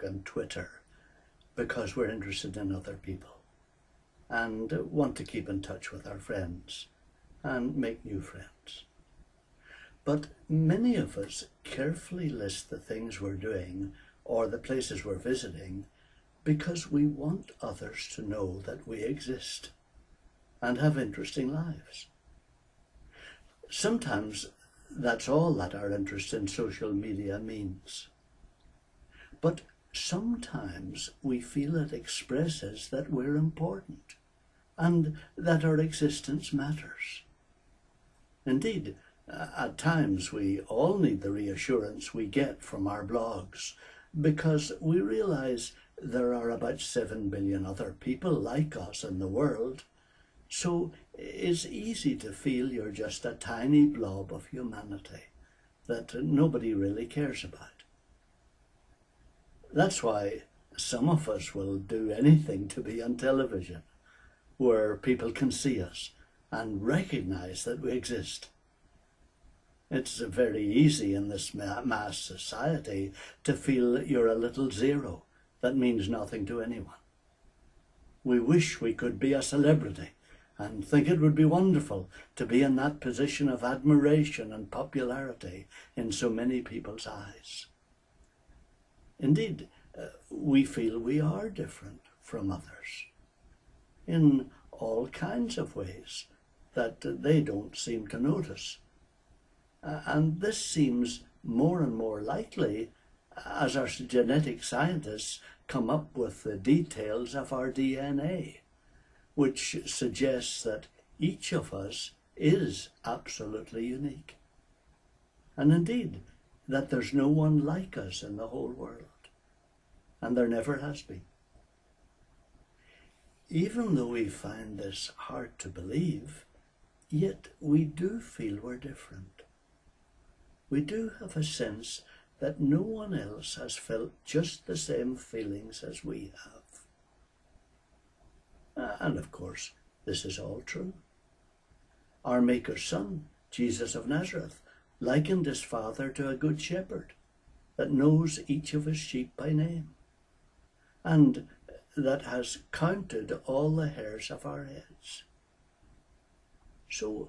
and Twitter because we're interested in other people and want to keep in touch with our friends and make new friends. But many of us carefully list the things we're doing or the places we're visiting because we want others to know that we exist and have interesting lives. Sometimes that's all that our interest in social media means. But sometimes we feel it expresses that we're important and that our existence matters. Indeed, at times we all need the reassurance we get from our blogs because we realize there are about 7 billion other people like us in the world, so it's easy to feel you're just a tiny blob of humanity that nobody really cares about. That's why some of us will do anything to be on television, where people can see us and recognize that we exist. It's very easy in this mass society to feel you're a little zero that means nothing to anyone. We wish we could be a celebrity and think it would be wonderful to be in that position of admiration and popularity in so many people's eyes. Indeed, we feel we are different from others in all kinds of ways that they don't seem to notice. And this seems more and more likely as our genetic scientists come up with the details of our DNA, which suggests that each of us is absolutely unique. And indeed, that there's no one like us in the whole world, and there never has been. Even though we find this hard to believe, yet we do feel we're different. We do have a sense that no one else has felt just the same feelings as we have. And of course, this is all true. Our Maker's Son, Jesus of Nazareth, likened his Father to a good shepherd that knows each of his sheep by name and that has counted all the hairs of our heads. So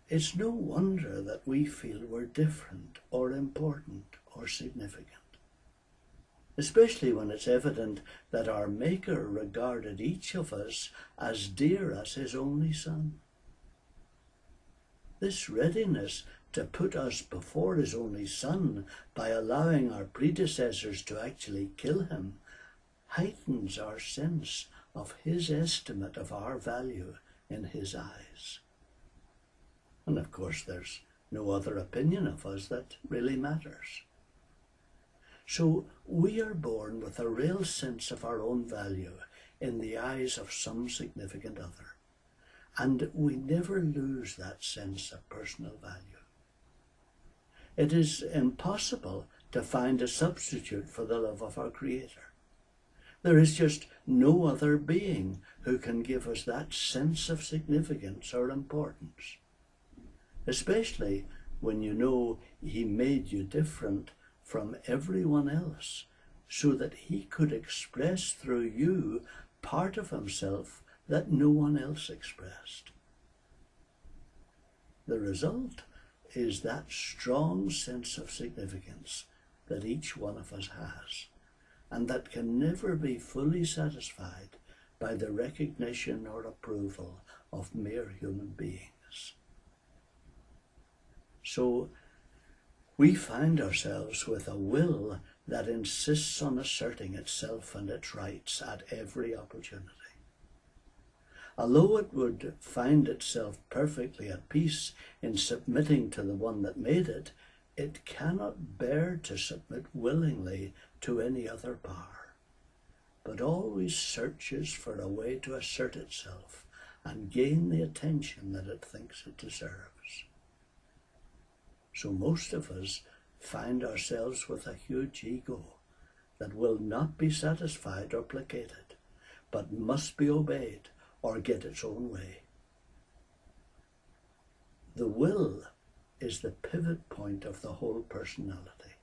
it's no wonder that we feel we're different or important or significant, especially when it's evident that our Maker regarded each of us as dear as his only Son. This readiness to put us before his only Son by allowing our predecessors to actually kill him heightens our sense of his estimate of our value in his eyes. And of course, there's no other opinion of us that really matters. So we are born with a real sense of our own value in the eyes of some significant other. And we never lose that sense of personal value. It is impossible to find a substitute for the love of our Creator. There is just no other being who can give us that sense of significance or importance, especially when you know he made you different from everyone else so that he could express through you part of himself that no one else expressed. The result is that strong sense of significance that each one of us has, and that can never be fully satisfied by the recognition or approval of mere human beings. So we find ourselves with a will that insists on asserting itself and its rights at every opportunity. Although it would find itself perfectly at peace in submitting to the one that made it, it cannot bear to submit willingly to any other power, but always searches for a way to assert itself and gain the attention that it thinks it deserves. So most of us find ourselves with a huge ego that will not be satisfied or placated, but must be obeyed or get its own way. The will is the pivot point of the whole personality,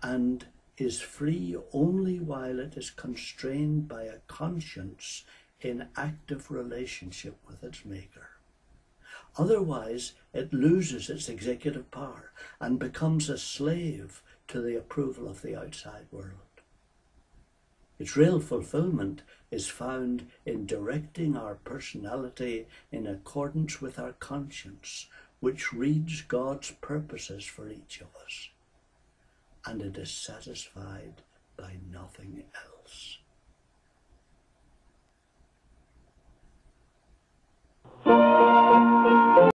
and is free only while it is constrained by a conscience in active relationship with its Maker. Otherwise, it loses its executive power and becomes a slave to the approval of the outside world. Its real fulfillment is found in directing our personality in accordance with our conscience, which reads God's purposes for each of us, and it is satisfied by nothing else.